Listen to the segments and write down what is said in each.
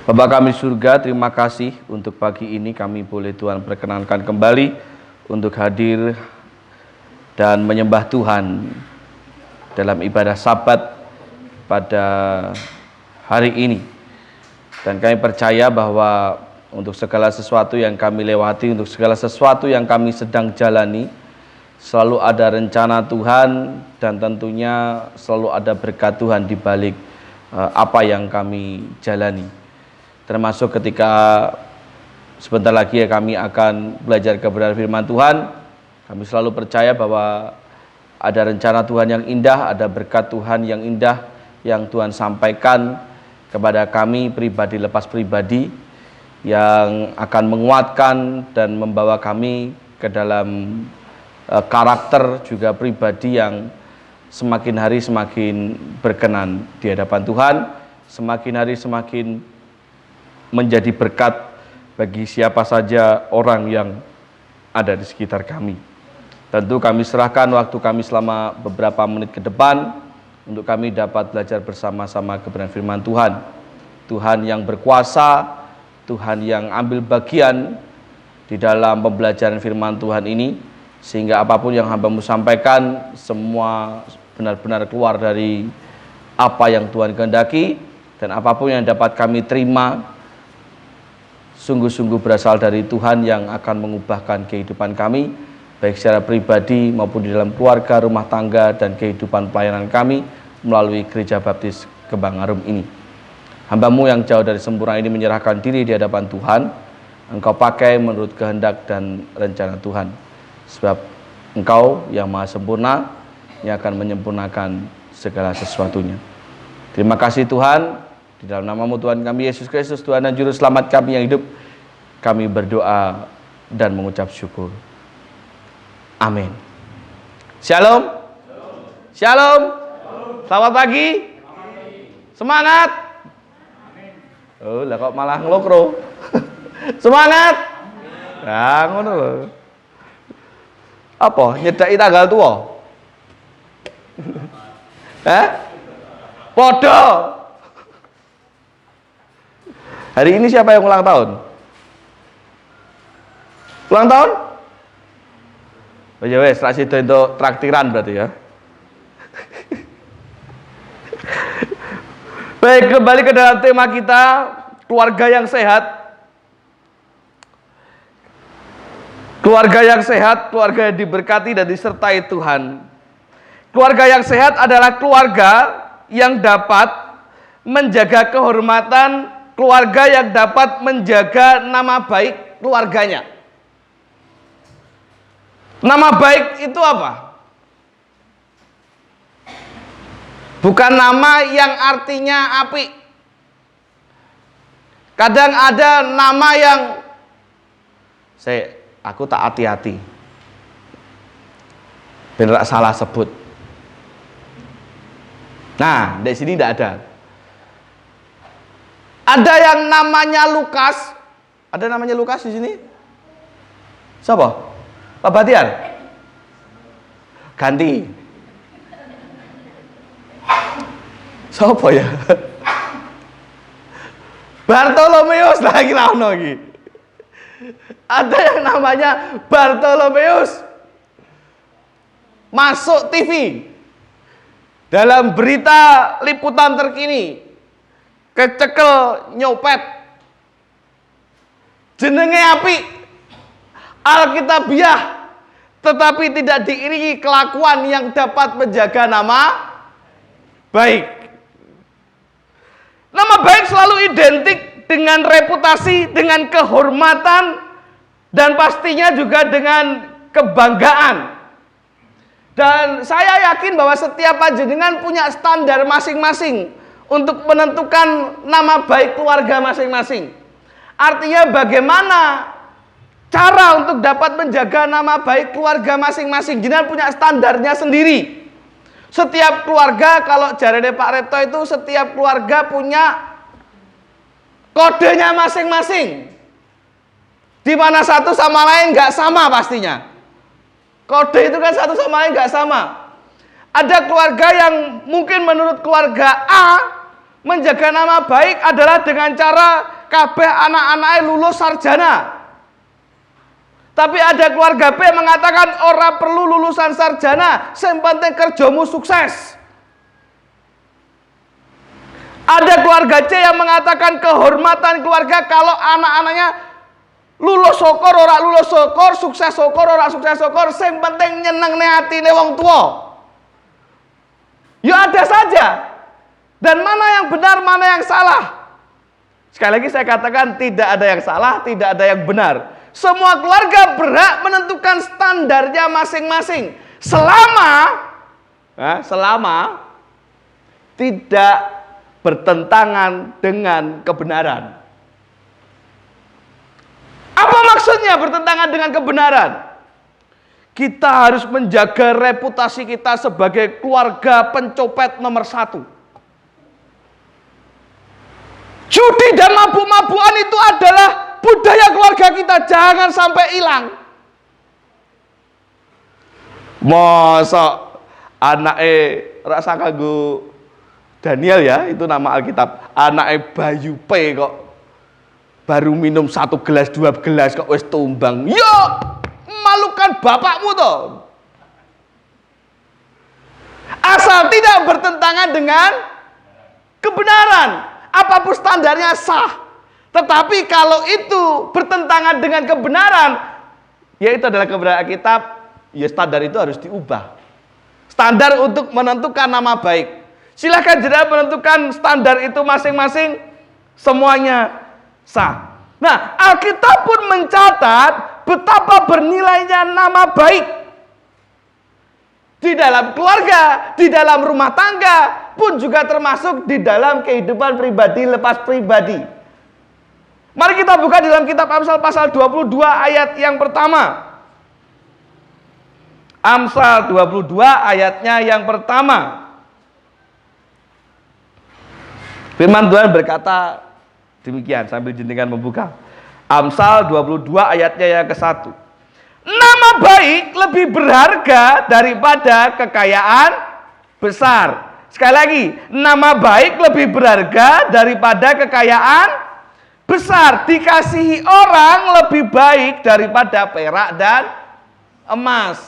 Bapa kami surga, terima kasih untuk pagi ini kami boleh Tuhan perkenankan kembali untuk hadir dan menyembah Tuhan dalam ibadah Sabat pada hari ini. Dan kami percaya bahwa untuk segala sesuatu yang kami lewati, untuk segala sesuatu yang kami sedang jalani, selalu ada rencana Tuhan dan tentunya selalu ada berkat Tuhan di balik apa yang kami jalani. Termasuk ketika sebentar lagi kami akan belajar kebenaran firman Tuhan, kami selalu percaya bahwa ada rencana Tuhan yang indah, ada berkat Tuhan yang indah yang Tuhan sampaikan kepada kami pribadi lepas pribadi, yang akan menguatkan dan membawa kami ke dalam karakter juga pribadi yang semakin hari semakin berkenan di hadapan Tuhan, semakin hari semakin menjadi berkat bagi siapa saja orang yang ada di sekitar kami. Tentu kami serahkan waktu kami selama beberapa menit ke depan untuk kami dapat belajar bersama-sama kebenaran firman Tuhan. Tuhan yang berkuasa, Tuhan yang ambil bagian di dalam pembelajaran firman Tuhan ini, sehingga apapun yang hamba-Mu sampaikan semua benar-benar keluar dari apa yang Tuhan kehendaki, dan apapun yang dapat kami terima sungguh-sungguh berasal dari Tuhan yang akan mengubahkan kehidupan kami, baik secara pribadi maupun di dalam keluarga, rumah tangga, dan kehidupan pelayanan kami melalui Gereja Baptis Kembang Arum ini. Hamba-Mu yang jauh dari sempurna ini menyerahkan diri di hadapan Tuhan. Engkau pakai menurut kehendak dan rencana Tuhan, sebab Engkau yang maha sempurna yang akan menyempurnakan segala sesuatunya. Terima kasih Tuhan. Di dalam nama-Mu Tuhan kami Yesus Kristus, Tuhan dan Juru Selamat kami yang hidup, kami berdoa dan mengucap syukur. Amin. Shalom. Shalom. Selamat pagi. Semangat. Oh, lah kok malah ngelokro. Semangat. Nah, ngono lho. Apa? Nyedaki tanggal tua? Podo. Hari ini siapa yang ulang tahun? Ulang tahun? Oh ya wes, rak sida entuk traktiran berarti ya. Baik, kembali ke dalam tema kita, keluarga yang sehat. Keluarga yang sehat, keluarga yang diberkati dan disertai Tuhan. Keluarga yang sehat adalah keluarga yang dapat menjaga kehormatan, keluarga yang dapat menjaga nama baik keluarganya. Nama baik itu apa? Bukan nama yang artinya apik. Kadang ada nama yang aku tak hati-hati, bener salah sebut. Nah, di sini tidak ada. Ada yang namanya Lukas. Ada namanya Lukas di sini? Siapa? Pak Batian? Ganti. Siapa ya? Bartolomeus lagi lagi. Ada yang namanya Bartolomeus. Masuk TV. Dalam berita liputan terkini, kecekel nyopet, jenenge apik, alkitabiah, tetapi tidak diiringi kelakuan yang dapat menjaga nama baik. Nama baik selalu identik dengan reputasi, dengan kehormatan, dan pastinya juga dengan kebanggaan. Dan saya yakin bahwa setiap panjenengan punya standar masing-masing untuk menentukan nama baik keluarga masing-masing. Artinya bagaimana cara untuk dapat menjaga nama baik keluarga masing-masing. Jenengan punya standarnya sendiri. Setiap keluarga, kalau jarane Pak Reto itu setiap keluarga punya kodenya masing-masing. Di mana satu sama lain nggak sama pastinya. Kode itu kan satu sama lain nggak sama. Ada keluarga yang mungkin menurut keluarga A Menjaga nama baik adalah dengan cara kabeh anak-anaknya lulus sarjana. Tapi ada keluarga B mengatakan ora perlu lulusan sarjana, sing penting kerjamu sukses. Ada keluarga C yang mengatakan kehormatan keluarga kalau anak-anaknya lulus syukur ora lulus syukur, sukses syukur ora sukses syukur, sing penting nyenengne atine wong tua. Ya ada saja. Dan mana yang benar, mana yang salah? Sekali lagi saya katakan tidak ada yang salah, tidak ada yang benar. Semua keluarga berhak menentukan standarnya masing-masing. Selama tidak bertentangan dengan kebenaran. Apa maksudnya bertentangan dengan kebenaran? Kita harus menjaga reputasi kita sebagai keluarga pencopet nomor 1. Judi dan mabuk-mabukan itu adalah budaya keluarga kita, jangan sampai hilang. Masa anaknya rasa kanggo Daniel ya, itu nama Alkitab. Anaknya Bayu P kok baru minum 1 gelas 2 gelas kok wis tumbang. Yo, malukan bapakmu toh. Asal tidak bertentangan dengan kebenaran. Apapun standarnya sah. Tetapi kalau itu bertentangan dengan kebenaran, ya itu adalah kebenaran Alkitab, ya standar itu harus diubah. Standar untuk menentukan nama baik. Silahkan jenengan menentukan standar itu masing-masing, semuanya sah. Nah, Alkitab pun mencatat betapa bernilainya nama baik. Di dalam keluarga, di dalam rumah tangga, pun juga termasuk di dalam kehidupan pribadi lepas pribadi. Mari kita buka dalam kitab Amsal pasal 22 ayat yang pertama. Amsal 22 ayatnya yang pertama. Firman Tuhan berkata demikian sambil jenengan membuka. Amsal 22 ayatnya yang ke-1. Nama baik lebih berharga daripada kekayaan besar. Sekali lagi, nama baik lebih berharga daripada kekayaan besar. Dikasihi orang lebih baik daripada perak dan emas.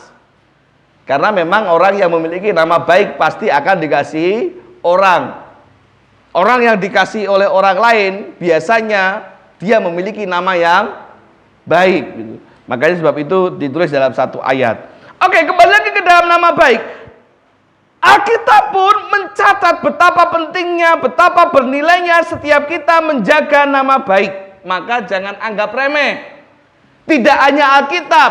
Karena memang orang yang memiliki nama baik pasti akan dikasihi orang. Orang yang dikasihi oleh orang lain biasanya dia memiliki nama yang baik gitu. Makanya sebab itu ditulis dalam satu ayat. Oke, kembali lagi ke dalam nama baik. Alkitab pun mencatat betapa pentingnya, betapa bernilainya setiap kita menjaga nama baik. Maka jangan anggap remeh. Tidak hanya Alkitab,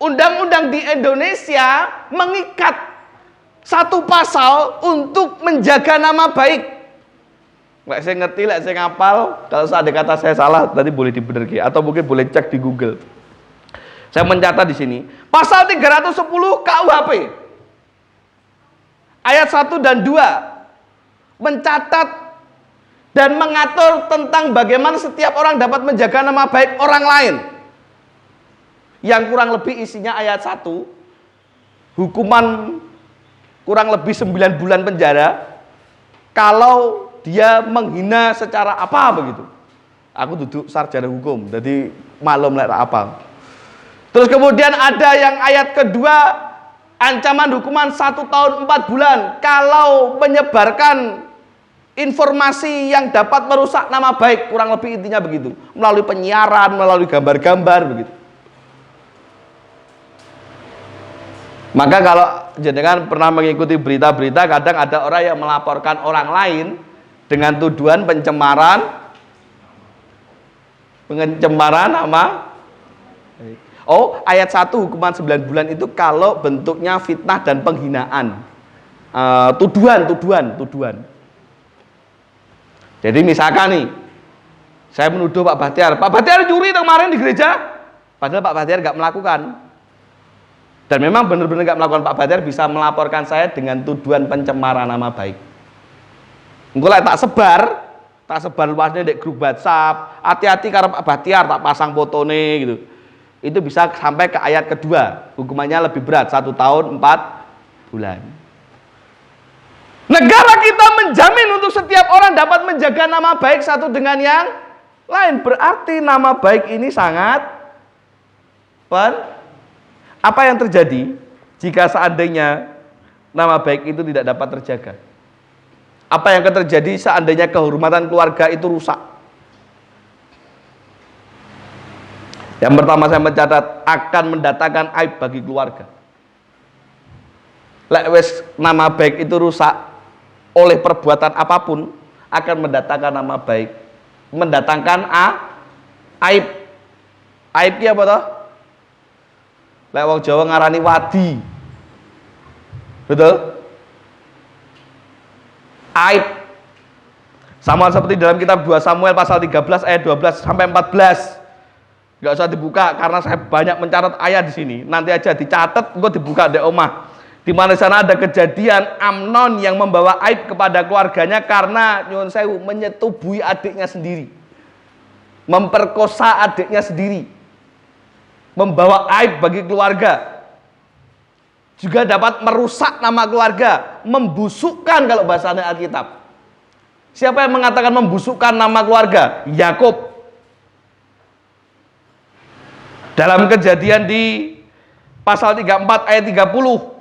undang-undang di Indonesia mengikat satu pasal untuk menjaga nama baik. Nggak saya ngerti, nggak saya ngapal. Kalau ada kata saya salah, tadi boleh dibenerki atau mungkin boleh cek di Google. Saya mencatat di sini pasal 310 KUHP ayat 1 dan 2 mencatat dan mengatur tentang bagaimana setiap orang dapat menjaga nama baik orang lain. Yang kurang lebih isinya ayat 1, hukuman kurang lebih 9 bulan penjara kalau dia menghina secara apa begitu. Aku duduk sarjana hukum, jadi malum lek apa. Terus kemudian ada yang ayat kedua, ancaman hukuman 1 tahun 4 bulan kalau menyebarkan informasi yang dapat merusak nama baik, kurang lebih intinya begitu, melalui penyiaran, melalui gambar-gambar begitu. Maka kalau jenengan pernah mengikuti berita-berita, kadang ada orang yang melaporkan orang lain dengan tuduhan pencemaran nama. Oh, ayat 1 hukuman 9 bulan itu kalau bentuknya fitnah dan penghinaan. Tuduhan. Jadi misalkan nih, saya menuduh Pak Bahtiar curi kemarin di gereja, padahal Pak Bahtiar nggak melakukan. Dan memang benar-benar nggak melakukan, Pak Bahtiar bisa melaporkan saya dengan tuduhan pencemaran nama baik. Engko lek tak sebar luasnya di grup WhatsApp, hati-hati karo Pak Bahtiar, tak pasang fotone gitu. Itu bisa sampai ke ayat kedua, hukumannya lebih berat, 1 tahun 4 bulan. Negara kita menjamin untuk setiap orang dapat menjaga nama baik satu dengan yang lain. Berarti nama baik ini sangat apa yang terjadi jika seandainya nama baik itu tidak dapat terjaga? Apa yang akan terjadi seandainya kehormatan keluarga itu rusak? Yang pertama saya mencatat akan mendatangkan aib bagi keluarga. Lek wis nama baik itu rusak oleh perbuatan apapun akan mendatangkan nama baik, mendatangkan aib. Aib ki apa toh? Lek wong Jawa ngarani wadi. Betul? Aib. Sama seperti dalam kitab 2 Samuel pasal 13 ayat 12 sampai 14. Enggak usah dibuka karena saya banyak mencatat ayat di sini. Nanti aja dicatat, engko dibuka di omah. Di mana sana ada kejadian Amnon yang membawa aib kepada keluarganya karena nyuwun sewu menyetubui adiknya sendiri. Memperkosa adiknya sendiri. Membawa aib bagi keluarga. Juga dapat merusak nama keluarga, membusukkan kalau bahasanya Alkitab. Siapa yang mengatakan membusukkan nama keluarga? Yakub. Dalam kejadian di pasal 34 ayat 30.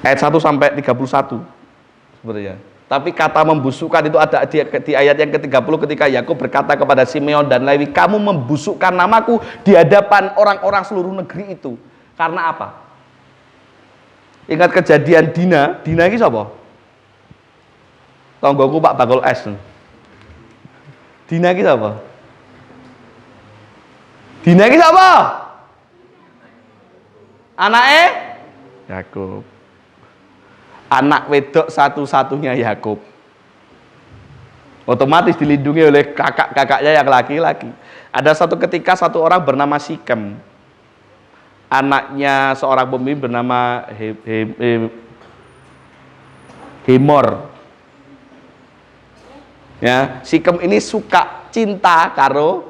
Ayat 1 sampai 31 sebenarnya. Tapi kata membusukkan itu ada di ayat yang ke-30 ketika Yakub berkata kepada Simeon dan Lewi, kamu membusukkan namaku di hadapan orang-orang seluruh negeri itu. Karena apa? Ingat kejadian Dina. Dina ini siapa? Tonggoku Pak Bakul S. Dina ini siapa? Dina ini siapa? Anaknya Yakub. Anak wedok satu-satunya Yakub. Otomatis dilindungi oleh kakak-kakaknya yang laki-laki. Ada satu ketika satu orang bernama Sikem. Anaknya seorang pemimpin bernama Hemor. Ya, Sikem ini suka cinta karo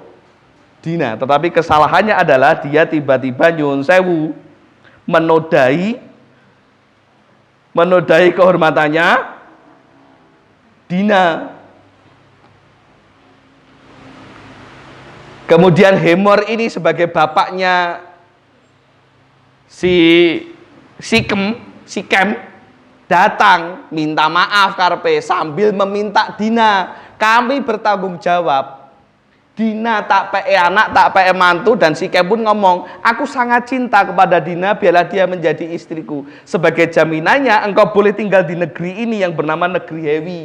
Dina, tetapi kesalahannya adalah dia tiba-tiba nyuwun sewu menodai kehormatannya Dina. Kemudian Hemor ini sebagai bapaknya Sikem datang minta maaf karpe sambil meminta Dina, kami bertanggung jawab. Dina tak pe anak, tak pe mantu, dan Sikem pun ngomong, aku sangat cinta kepada Dina, biarlah dia menjadi istriku. Sebagai jaminannya, engkau boleh tinggal di negeri ini yang bernama negeri Hewi.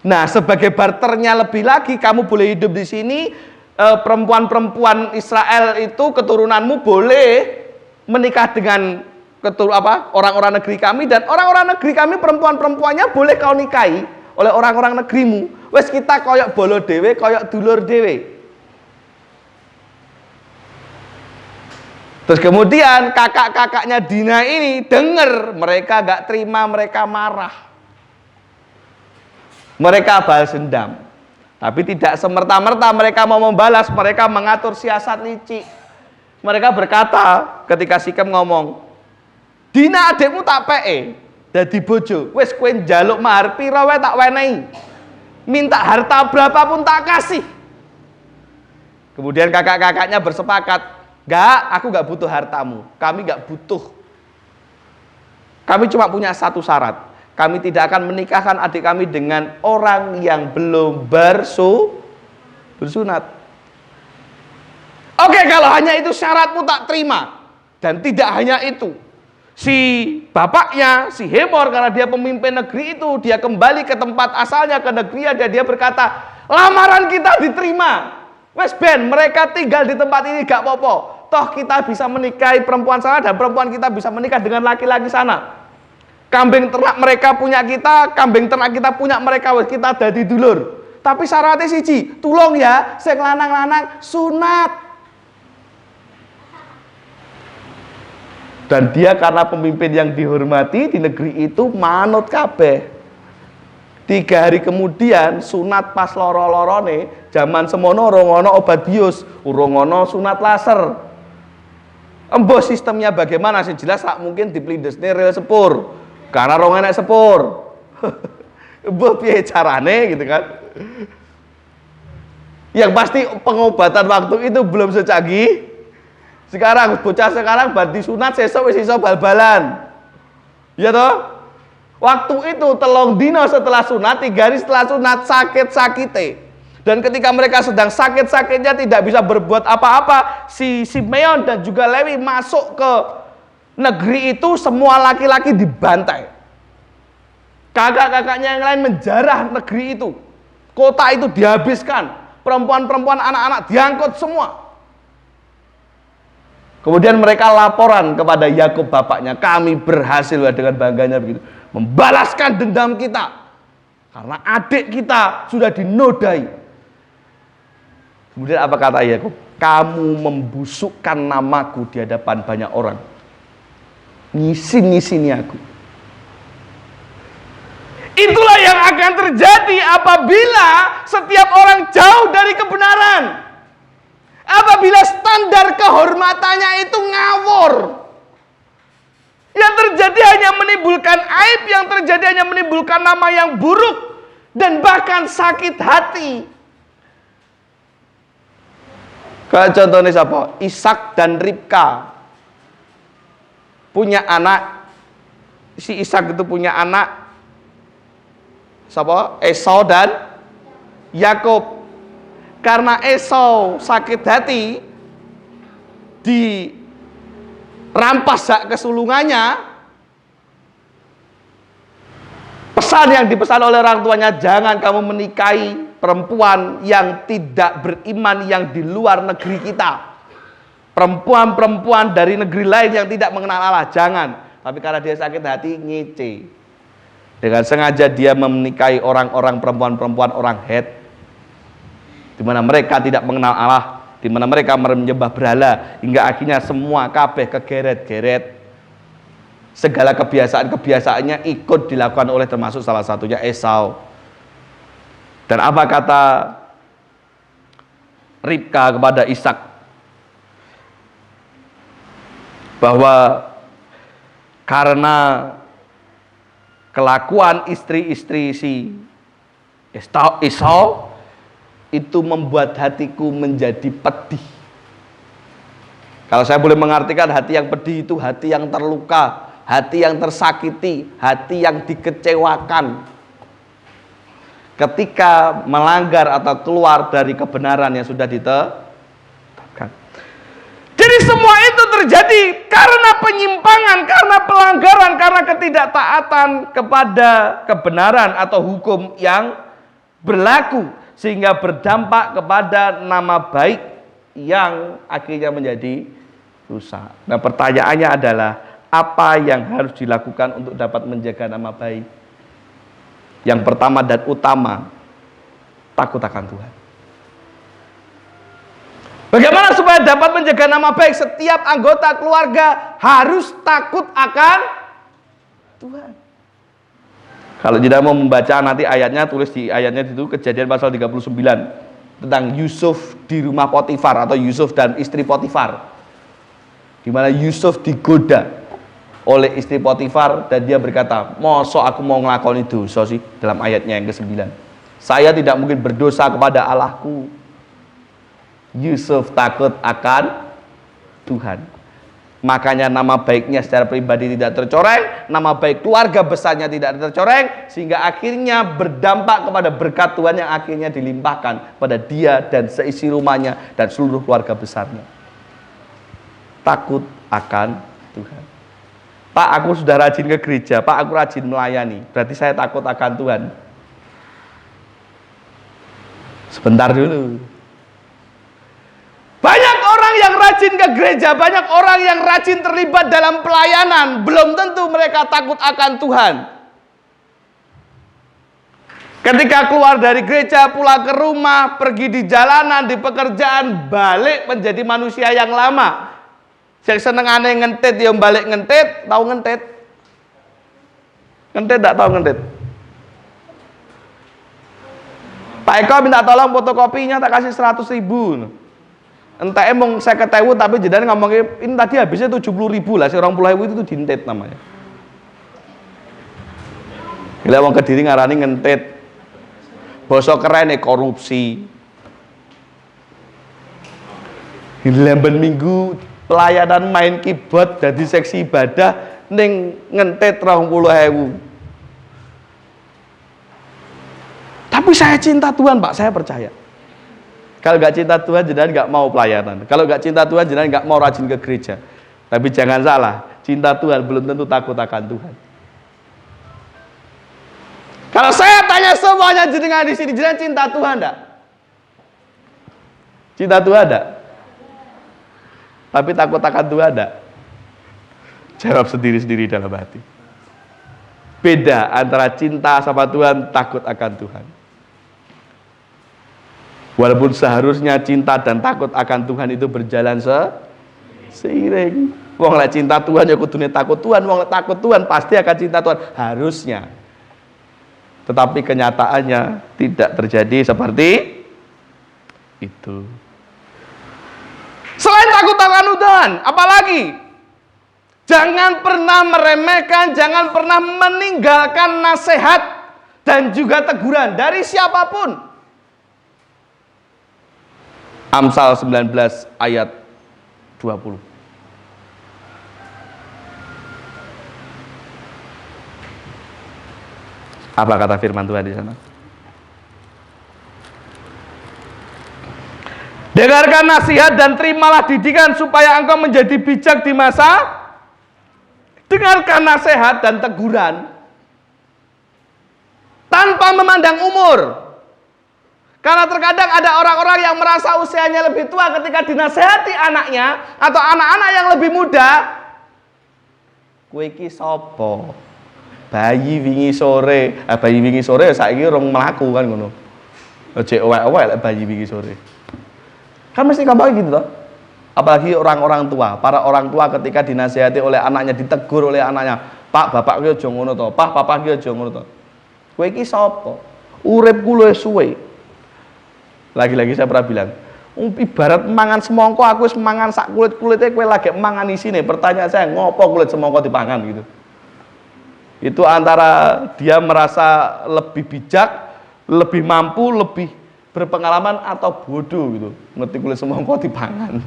Nah, sebagai barternya lebih lagi, kamu boleh hidup di sini. Perempuan-perempuan Israel itu keturunanmu boleh menikah dengan orang-orang negeri kami, dan orang-orang negeri kami perempuan-perempuannya boleh kau nikahi oleh orang-orang negerimu. Wes kita koyok bolo dewe, koyok dulur dewe. Terus kemudian kakak-kakaknya Dina ini dengar, mereka gak terima, mereka marah. Mereka balas dendam. Tapi tidak semerta-merta mereka mau membalas, mereka mengatur siasat licik. Mereka berkata ketika Sikem ngomong, Dina adekmu tak peke dadi bojo, wis kowe njaluk mahar pira wae tak wenehi. Minta harta berapapun tak kasih. Kemudian kakak-kakaknya bersepakat, aku gak butuh hartamu, kami gak butuh. Kami cuma punya satu syarat, kami tidak akan menikahkan adik kami dengan orang yang belum bersunat. Oke, kalau hanya itu syaratmu tak terima. Dan tidak hanya itu, si bapaknya, si Hemor, karena dia pemimpin negeri itu, dia kembali ke tempat asalnya, ke negerinya, dan dia berkata, lamaran kita diterima. Wes ben, mereka tinggal di tempat ini gak apa-apa. Toh kita bisa menikahi perempuan sana, dan perempuan kita bisa menikah dengan laki-laki sana. Kambing ternak mereka punya kita, kambing ternak kita punya mereka, wes kita dadi dulur. Tapi syaratnya siji, tulung ya, sing lanang-lanang sunat. Dan dia karena pemimpin yang dihormati di negeri itu manut kabeh. 3 hari kemudian sunat pas loro-lorone, zaman semono urung ana obat bius, urung ana sunat laser. Embo sistemnya bagaimana sih jelas tak mungkin diplidesne rel sepur. Karena rong enek sepur. Embo piye carane gitu kan. Yang pasti pengobatan waktu itu belum secanggih sekarang. Bocah sekarang bar disunat sesuk wis iso bal-balan. Ya toh? Waktu itu 3 dino setelah sunat, 3 hari setelah sunat sakit-sakite. Dan ketika mereka sedang sakit-sakitnya tidak bisa berbuat apa-apa, si Simeon dan juga Lewi masuk ke negeri itu, semua laki-laki dibantai. Kakak-kakaknya yang lain menjarah negeri itu. Kota itu dihabiskan. Perempuan-perempuan, anak-anak diangkut semua. Kemudian mereka laporan kepada Yakub bapaknya, kami berhasil dengan bangganya begitu membalaskan dendam kita karena adik kita sudah dinodai. Kemudian apa kata Yakub? Kamu membusukkan namaku di hadapan banyak orang, ngisin-ngisini aku. Itulah yang akan terjadi apabila setiap orang jauh dari kebenaran. Apabila standar kehormatannya itu ngawur, yang terjadi hanya menimbulkan aib, yang terjadi hanya menimbulkan nama yang buruk dan bahkan sakit hati. Kayak contohnya siapa? Ishak dan Ribka punya anak. Si Ishak itu punya anak siapa? Esau dan Yakub. Karena Esau sakit hati dirampas hak kesulungannya, pesan yang dipesan oleh orang tuanya, jangan kamu menikahi perempuan yang tidak beriman yang di luar negeri kita. Perempuan-perempuan dari negeri lain yang tidak mengenal Allah, jangan. Tapi karena dia sakit hati, ngece. Dengan sengaja dia menikahi orang-orang perempuan-perempuan orang Het, di mana mereka tidak mengenal Allah, di mana mereka menyembah berhala, hingga akhirnya semua kabeh kegeret-geret. Segala kebiasaan-kebiasaannya ikut dilakukan oleh termasuk salah satunya Esau. Dan apa kata Ribka kepada Ishak? Bahwa karena kelakuan istri-istri si Esau itu membuat hatiku menjadi pedih. Kalau saya boleh mengartikan, hati yang pedih itu hati yang terluka, hati yang tersakiti, hati yang dikecewakan ketika melanggar atau keluar dari kebenaran yang sudah ditetapkan. Jadi semua itu terjadi karena penyimpangan, karena pelanggaran, karena ketidaktaatan kepada kebenaran atau hukum yang berlaku, sehingga berdampak kepada nama baik yang akhirnya menjadi rusak. Nah, pertanyaannya adalah apa yang harus dilakukan untuk dapat menjaga nama baik? Yang pertama dan utama, takut akan Tuhan. Bagaimana supaya dapat menjaga nama baik? Setiap anggota keluarga harus takut akan Tuhan. Kalau tidak mau membaca nanti ayatnya, tulis di ayatnya itu Kejadian pasal 39 tentang Yusuf di rumah Potifar atau Yusuf dan istri Potifar, di mana Yusuf digoda oleh istri Potifar dan dia berkata, mosok aku mau ngelakoni dosa sih, dalam ayatnya yang ke-9. Saya tidak mungkin berdosa kepada Allahku. Yusuf takut akan Tuhan. Makanya nama baiknya secara pribadi tidak tercoreng, nama baik keluarga besarnya tidak tercoreng, sehingga akhirnya berdampak kepada berkat Tuhan yang akhirnya dilimpahkan pada dia dan seisi rumahnya dan seluruh keluarga besarnya. Takut akan Tuhan. Pak, aku sudah rajin ke gereja, Pak, aku rajin melayani, berarti saya takut akan Tuhan. Sebentar dulu. Banyak orang yang rajin ke gereja, banyak orang yang rajin terlibat dalam pelayanan, belum tentu mereka takut akan Tuhan. Ketika keluar dari gereja, pulang ke rumah, pergi di jalanan, di pekerjaan, balik menjadi manusia yang lama. Yang senengane ngentit, yang balik ngentit, tahu ngentit? Ngentit tak tahu ngentit? Pak Eko minta tolong fotokopinya, tak kasih 100.000. Entah emang saya ketemu tapi jenengan ngomongnya ini tadi habisnya 70.000 lah, 20.000 itu dintet namanya. Gila wong Kediri ngarani ngentet. Basa keren korupsi. Lemben minggu pelayanan main keyboard dari seksi ibadah ning ngentet 20.000. Tapi saya cinta Tuhan, Pak, saya percaya. Kalau nggak cinta Tuhan, jenengan nggak mau pelayanan. Kalau nggak cinta Tuhan, jenengan nggak mau rajin ke gereja. Tapi jangan salah, cinta Tuhan belum tentu takut akan Tuhan. Kalau saya tanya semuanya jenengan di sini, jenengan cinta Tuhan enggak? Cinta Tuhan enggak? Tapi takut akan Tuhan enggak? Jawab sendiri-sendiri dalam hati. Beda antara cinta sama Tuhan, takut akan Tuhan. Walaupun seharusnya cinta dan takut akan Tuhan itu berjalan seiring. Wong lek cinta Tuhan ya kudune takut Tuhan, wong lek takut Tuhan pasti akan cinta Tuhan, harusnya. Tetapi kenyataannya tidak terjadi seperti itu. Selain takut akan Tuhan, apalagi? Jangan pernah meremehkan, jangan pernah meninggalkan nasihat dan juga teguran dari siapapun. Amsal 19 ayat 20. Apa kata firman Tuhan di sana? Dengarkan nasihat dan terimalah didikan supaya engkau menjadi bijak di masa. Dengarkan nasihat dan teguran tanpa memandang umur. Karena terkadang ada orang-orang yang merasa usianya lebih tua ketika dinasehati anaknya atau anak-anak yang lebih muda. Kowe iki sapa? Bayi wingi sore. Bayi wingi sore saiki rong mlaku kan ngono. Ojek owek-owek lek bayi wingi sore. Kan mesti gampang gitu toh. Apalagi orang-orang tua, para orang tua ketika dinasehati oleh anaknya, ditegur oleh anaknya, "Pak, bapak ki aja ngono to. Pak, papa ki aja ngono to." Kowe iki sapa? Uripku luwih suwe. Lagi-lagi saya pernah bilang, ibarat mangan semongko, aku wis mangan sak kulit-kulitnya, kowe lagi mangan isine. Pertanyaan saya, ngopo kulit semongko dipangan gitu? Itu antara dia merasa lebih bijak, lebih mampu, lebih berpengalaman atau bodoh gitu. Ngerti kulit semongko dipangan.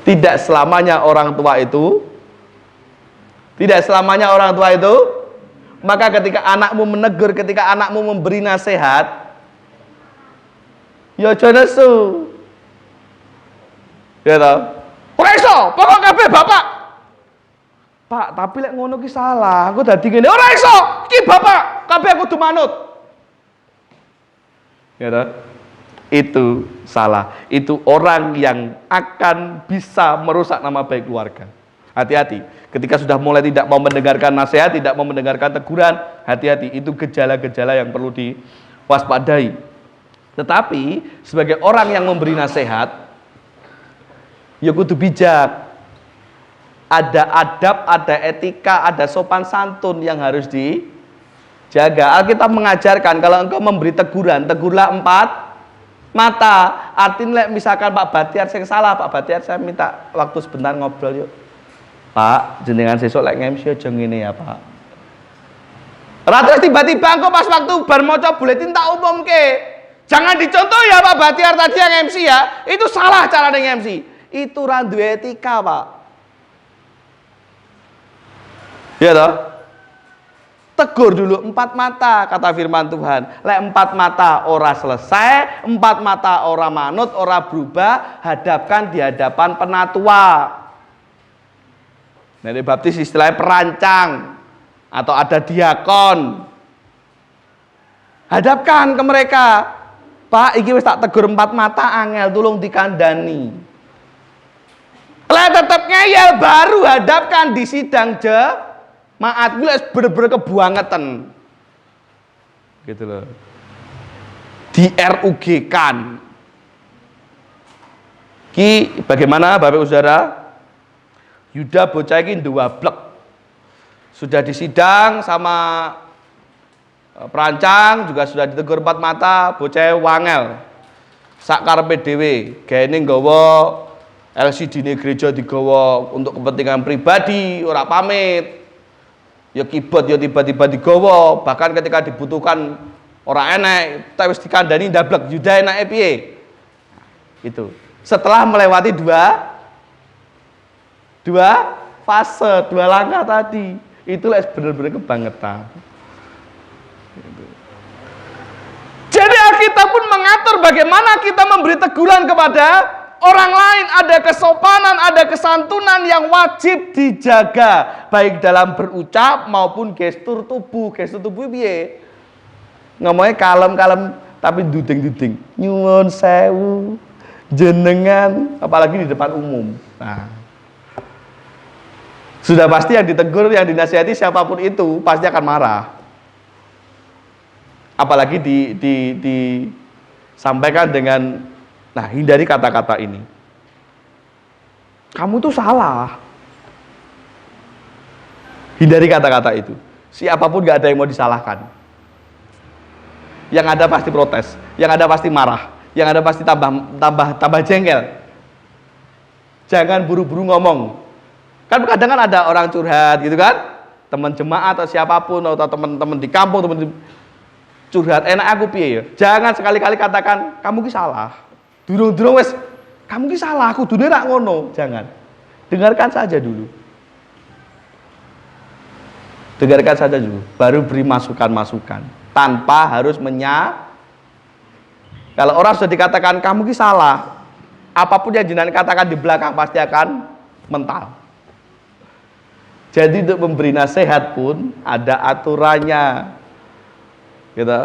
Tidak selamanya orang tua itu maka ketika anakmu menegur, ketika anakmu memberi nasihat, ya aja nesu. Ya toh? Ora iso, pokok kabeh bapak. Pak, tapi lek ngono ki salah. Aku dadi ngene. Ora iso, ki bapak, kabeh kudu manut. Ya toh? Itu salah. Itu orang yang akan bisa merusak nama baik keluarga. Hati-hati, ketika sudah mulai tidak mau mendengarkan nasihat, tidak mau mendengarkan teguran, hati-hati, itu gejala-gejala yang perlu diwaspadai. Tetapi sebagai orang yang memberi nasihat, ya kudu bijak. Ada adab, ada etika, ada sopan santun yang harus dijaga. Alkitab mengajarkan kalau engkau memberi teguran, tegurlah 4 mata. Artinya misalkan Pak Batiar yang salah, Pak Batiar saya minta waktu sebentar ngobrol yuk. Pak, jenengan sesuk lek MC aja ngene ya, Pak. Terus tiba-tiba engko pas waktu bar maca buletin tak umumke. Jangan dicontoh ya Pak Batiar tadi yang MC ya. Itu salah cara MC. Itu ra duwe etika, Pak. Ya toh? Tegur dulu 4 mata kata firman Tuhan. Lek 4 mata ora selesai, 4 mata ora manut, ora berubah, hadapkan di hadapan penatua. Dari baptis istilahnya perancang atau ada diakon. Hadapkan ke mereka. Pak, iki wis tak tegur 4 mata angel, tolong dikandani. Lah tetep ngeyel, baru hadapkan di sidang jemaat. Kuwi wis bener-bener kebuangetan. Gitu loh. Di RUG kan. Ki bagaimana Bapak Saudara? Yuda bocah iki ndwablek. Sudah disidang sama perancang, juga sudah ditegur 4 mata, bocah wangel. sak karepe dhewe, gaene nggawa LCD-ne gereja digawa untuk kepentingan pribadi, ora pamit. Ya keyboard ya tiba-tiba digawa, bahkan ketika dibutuhkan ora enek, tapi wis dikandani ndablek yuda enake piye. Itu. Setelah melewati dua fase, dua langkah tadi, itulah benar-benar kebangetan. Jadi Alkitab pun mengatur bagaimana kita memberi teguran kepada orang lain. Ada kesopanan, ada kesantunan yang wajib dijaga, baik dalam berucap maupun gestur tubuh. Gestur tubuh piye? Ngomongnya kalem-kalem tapi duding-duding. Nyuwun sewu, jenengan, apalagi di depan umum. Nah, sudah pasti yang ditegur, yang dinasihati siapapun itu pasti akan marah. Apalagi disampaikan dengan, nah, hindari kata-kata ini. Kamu tuh salah. Hindari kata-kata itu. Siapapun gak ada yang mau disalahkan. Yang ada pasti protes, yang ada pasti marah, yang ada pasti tambah jengkel. Jangan buru-buru ngomong. Kan kadang kan ada orang curhat gitu kan, teman jemaat atau siapapun atau teman-teman di kampung, teman curhat, enak aku piye ya. Jangan sekali-kali katakan kamu ki salah. Durung-durung wes kamu ki salah, aku dunia rak ngono. Jangan. Dengarkan saja dulu. Dengarkan saja dulu, baru beri masukan-masukan tanpa harus Kalau orang sudah dikatakan kamu ki salah, apapun yang jenengan katakan di belakang pasti akan mental. Jadi untuk memberi nasihat pun ada aturannya. Gitu.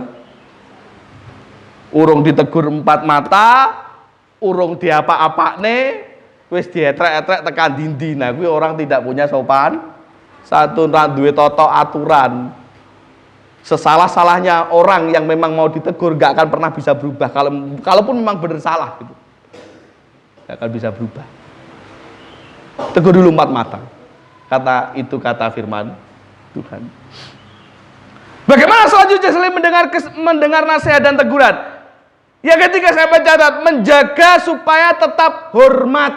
Urung ditegur 4 mata, urung diapa-apakne, wis dietrek-etrek tekan dindi. Nah, kuwi orang tidak punya sopan santun, ra duwe tata aturan. Sesalah-salahnya orang yang memang mau ditegur gak akan pernah bisa berubah. Kalaupun memang benar salah gitu. Gak akan bisa berubah. Tegur dulu 4 mata. Kata firman Tuhan. Bagaimana selanjutnya selain mendengar nasihat dan teguran? Ya ketika saya mencatat, menjaga supaya tetap hormat.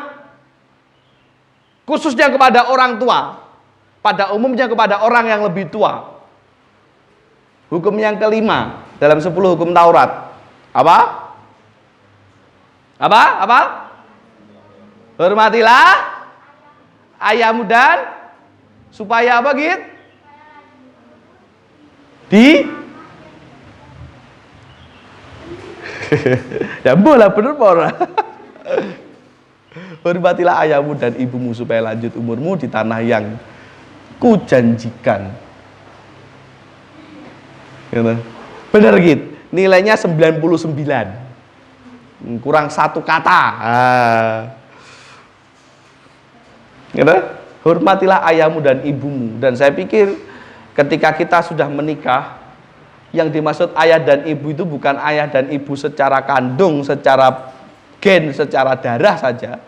Khususnya kepada orang tua. Pada umumnya kepada orang yang lebih tua. Hukum yang kelima dalam 10 hukum Taurat. Apa? Hormatilah ayahmu dan supaya apa gitu? Ya boleh bener pora. Hormatilah ayahmu dan ibumu supaya lanjut umurmu di tanah yang kujanjikan. Gitu. Bener gitu. Nilainya 99. Kurang 1 kata. Gitu. Hormatilah ayahmu dan ibumu. Dan saya pikir ketika kita sudah menikah, yang dimaksud ayah dan ibu itu bukan ayah dan ibu secara kandung, secara gen, secara darah saja,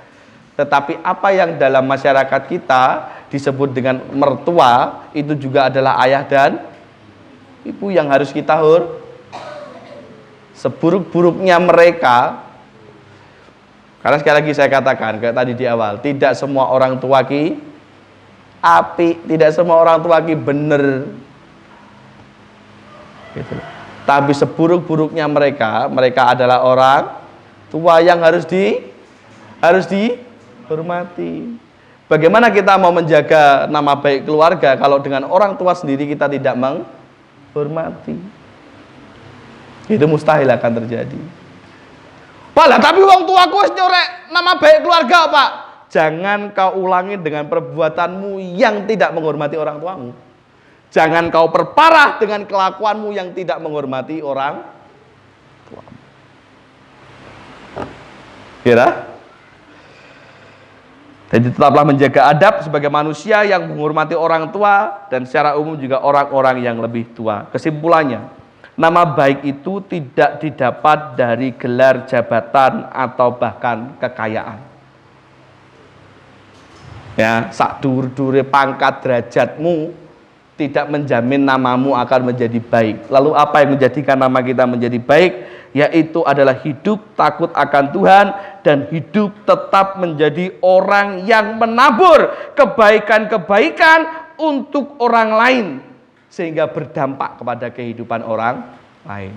tetapi apa yang dalam masyarakat kita disebut dengan mertua, itu juga adalah ayah dan ibu yang harus kita seburuk-buruknya mereka. Karena sekali lagi saya katakan, kayak tadi di awal, tidak semua orang tua ki api, tidak semua orang tua ki bener gitu. Tapi seburuk-buruknya mereka adalah orang tua yang harus dihormati. Bagaimana kita mau menjaga nama baik keluarga kalau dengan orang tua sendiri kita tidak menghormati? Itu mustahil akan terjadi. Pak, tapi wong tuaku wis nyorek nama baik keluarga, Pak. Jangan kau ulangi dengan perbuatanmu yang tidak menghormati orang tuamu. Jangan kau perparah dengan kelakuanmu yang tidak menghormati orang tuamu. Kira? Jadi tetaplah menjaga adab sebagai manusia yang menghormati orang tua dan secara umum juga orang-orang yang lebih tua. Kesimpulannya, nama baik itu tidak didapat dari gelar jabatan atau bahkan kekayaan. Ya, sak dur-dure pangkat derajatmu tidak menjamin namamu akan menjadi baik. Lalu apa yang menjadikan nama kita menjadi baik? yaitu adalah hidup takut akan Tuhan dan hidup tetap menjadi orang yang menabur kebaikan-kebaikan untuk orang lain sehingga berdampak kepada kehidupan orang lain.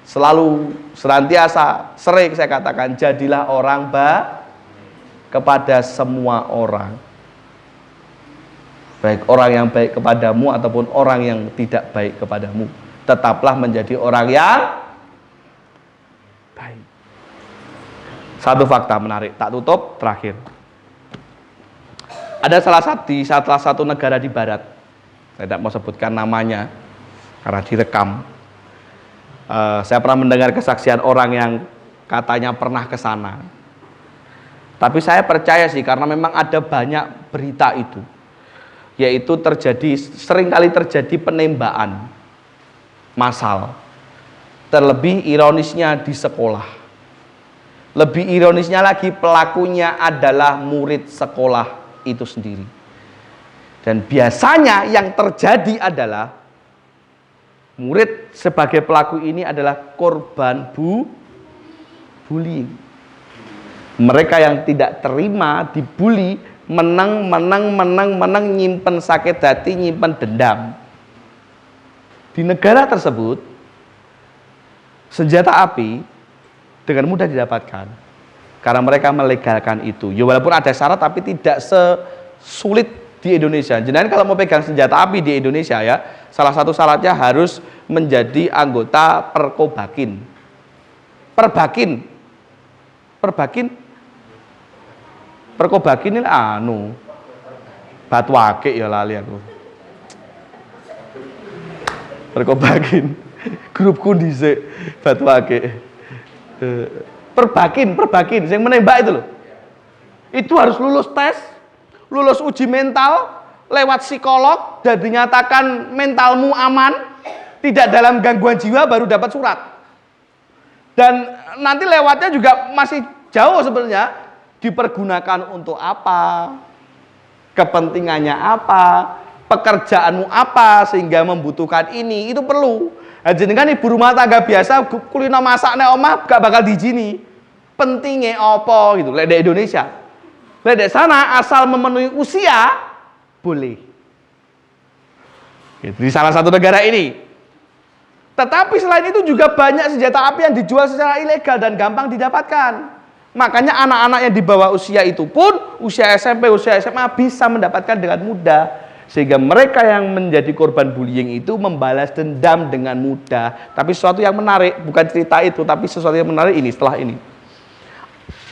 Selalu, senantiasa, sering saya katakan, jadilah orang baik kepada semua orang. Baik orang yang baik kepadamu ataupun orang yang tidak baik kepadamu, tetaplah menjadi orang yang baik. Satu fakta menarik, tak tutup, terakhir. Ada salah satu negara di barat, saya tidak mau sebutkan namanya karena direkam. Saya pernah mendengar kesaksian orang yang katanya pernah ke sana. Tapi saya percaya sih, karena memang ada banyak berita itu, yaitu seringkali terjadi penembakan massal. Terlebih ironisnya di sekolah. Lebih ironisnya lagi, pelakunya adalah murid sekolah itu sendiri. Dan biasanya yang terjadi adalah murid sebagai pelaku ini adalah korban bullying. Mereka yang tidak terima dibully, menang, nyimpen sakit hati, nyimpen dendam. Di negara tersebut, senjata api dengan mudah didapatkan karena mereka melegalkan itu. Ya walaupun ada syarat, tapi tidak sesulit di Indonesia. Jadi kalau mau pegang senjata api di Indonesia ya, salah satu syaratnya harus menjadi anggota Perbakin ini batu akik ya lali aku. Perbakin grupku dhisik batu akik. Perbakin yang menembak itu loh. Itu harus lulus tes, lulus uji mental, lewat psikolog dan dinyatakan mentalmu aman, tidak dalam gangguan jiwa, baru dapat surat. Dan nanti lewatnya juga masih jauh sebenarnya. Dipergunakan untuk apa, kepentingannya apa, pekerjaanmu apa sehingga membutuhkan ini, itu perlu. Jadi kan ibu rumah tangga biasa kulino masak nek omah gak bakal dijini. Pentingnya apa gitu. Lek di Indonesia, lek di sana asal memenuhi usia boleh. Gitu, di salah satu negara ini. Tetapi selain itu juga banyak senjata api yang dijual secara ilegal dan gampang didapatkan. Makanya anak-anak yang di bawah usia itu pun, usia SMP, usia SMA bisa mendapatkan dengan mudah. Sehingga mereka yang menjadi korban bullying itu membalas dendam dengan mudah. Tapi sesuatu yang menarik, bukan cerita itu, tapi sesuatu yang menarik ini, setelah ini.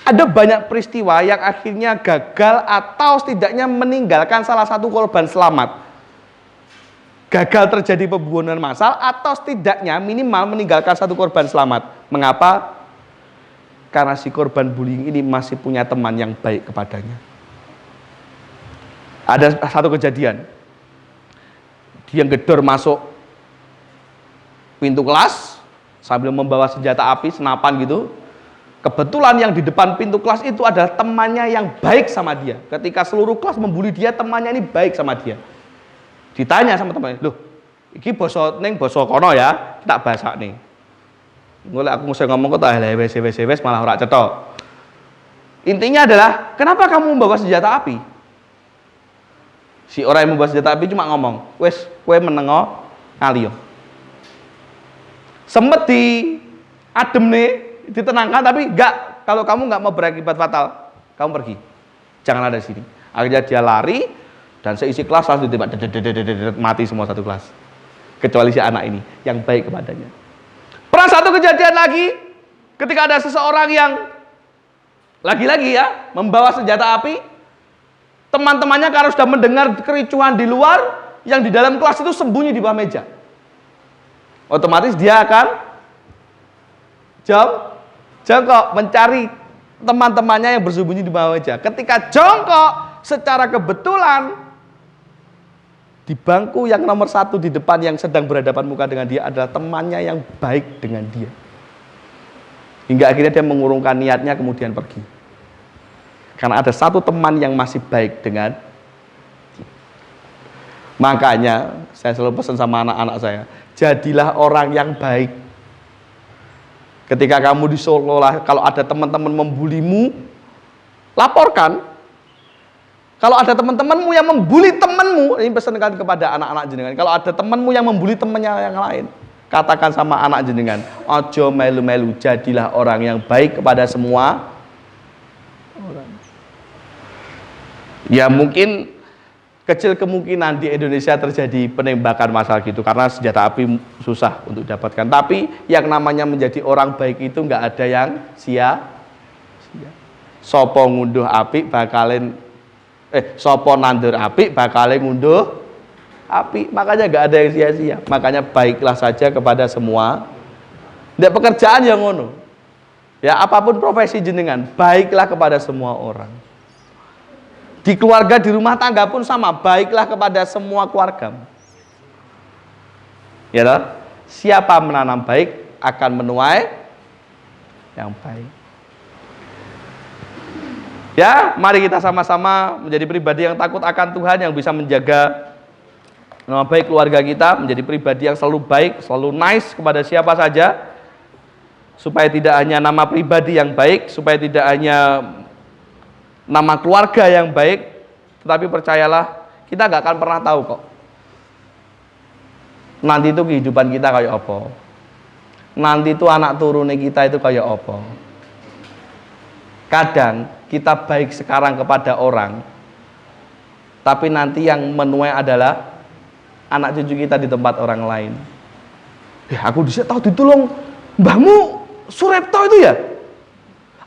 Ada banyak peristiwa yang akhirnya gagal atau setidaknya meninggalkan salah satu korban selamat. Gagal terjadi pembunuhan massal atau setidaknya minimal meninggalkan satu korban selamat. Mengapa? Karena si korban bullying ini masih punya teman yang baik kepadanya. Ada satu kejadian, dia gedor masuk pintu kelas sambil membawa senjata api, senapan gitu. Kebetulan yang di depan pintu kelas itu adalah temannya yang baik sama dia. Ketika seluruh kelas membuli dia, temannya ini baik sama dia. Ditanya sama temannya, loh, iki basa kono ya, tak bahasa nih. Mulai aku mesti ngomong kok wes malah ora cetok. Intinya adalah, kenapa kamu membawa senjata api? Si orang yang membawa senjata api cuma ngomong, wes kowe menengo ngaliyo. Sempet di adem nih, ditenangkan, tapi enggak, kalau kamu enggak mau berakibat fatal, kamu pergi. Jangan ada di sini. Akhirnya dia lari dan seisi kelas langsung ditembak, mati semua satu kelas. Kecuali si anak ini yang baik kepadanya. Pernah satu kejadian lagi, ketika ada seseorang yang lagi-lagi ya membawa senjata api, teman-temannya karena sudah mendengar kericuhan di luar, yang di dalam kelas itu sembunyi di bawah meja. Otomatis dia akan jongkok mencari teman-temannya yang bersembunyi di bawah meja. Ketika jongkok, secara kebetulan di bangku yang nomor 1 di depan yang sedang berhadapan muka dengan dia adalah temannya yang baik dengan dia. Hingga akhirnya dia mengurungkan niatnya kemudian pergi. Karena ada satu teman yang masih baik dengan dia. Makanya saya selalu pesan sama anak-anak saya, jadilah orang yang baik. Ketika kamu di Solo lah, kalau ada teman-teman membulimu, laporkan. Kalau ada teman-temanmu yang membuli temanmu, ini pesankan kepada anak-anak jenengan. Kalau ada temanmu yang membuli temannya yang lain, katakan sama anak jenengan, ojo melu-melu, jadilah orang yang baik kepada semua orang. Ya mungkin kecil kemungkinan di Indonesia terjadi penembakan masalah gitu, karena senjata api susah untuk dapatkan. Tapi yang namanya menjadi orang baik itu nggak ada yang sia-sia. Sopo ngunduh api bakalin sopo nandur api bakalin ngunduh api. Makanya nggak ada yang sia-sia. Makanya baiklah saja kepada semua. Tidak pekerjaan yang ngono. Ya apapun profesi jenengan, baiklah kepada semua orang. Di keluarga, di rumah tangga pun sama, baiklah kepada semua keluarga. Ya toh? Siapa menanam baik akan menuai yang baik. Ya, mari kita sama-sama menjadi pribadi yang takut akan Tuhan, yang bisa menjaga nama baik keluarga kita, menjadi pribadi yang selalu baik, selalu nice kepada siapa saja, supaya tidak hanya nama pribadi yang baik, supaya tidak hanya nama keluarga yang baik, tetapi percayalah, kita gak akan pernah tahu kok nanti itu kehidupan kita kayak apa, nanti itu anak turunnya kita itu kayak apa. Kadang kita baik sekarang kepada orang, tapi nanti yang menuai adalah anak cucu kita di tempat orang lain. Aku dhisik tahu ditulung mbahmu Surepto itu ya,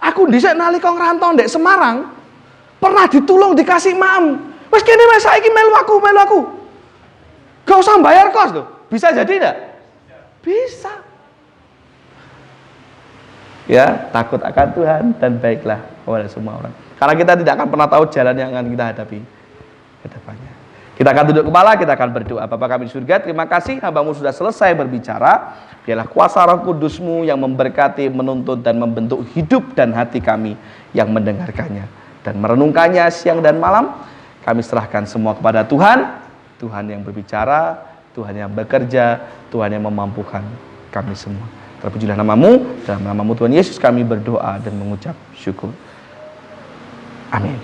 aku dhisik nalika ngrantau ndek Semarang pernah ditulung, dikasih maem. Wes kene wes saiki melu aku. Gak usah bayar kos tuh. Bisa jadi enggak? Bisa. Ya, takut akan Tuhan dan baiklah kepada semua orang. Karena kita tidak akan pernah tahu jalan yang akan kita hadapi ke depannya. Kita akan tunduk kepala, kita akan berdoa. Bapa kami di surga, terima kasih Hamba-Mu sudah selesai berbicara. Biarlah kuasa Roh Kudus-Mu yang memberkati, menuntun dan membentuk hidup dan hati kami yang mendengarkannya dan merenungkannya siang dan malam. Kami serahkan semua kepada Tuhan. Tuhan yang berbicara, Tuhan yang bekerja, Tuhan yang memampukan kami semua. Terpujilah nama-Mu, dalam nama-Mu Tuhan Yesus kami berdoa dan mengucap syukur. Amin.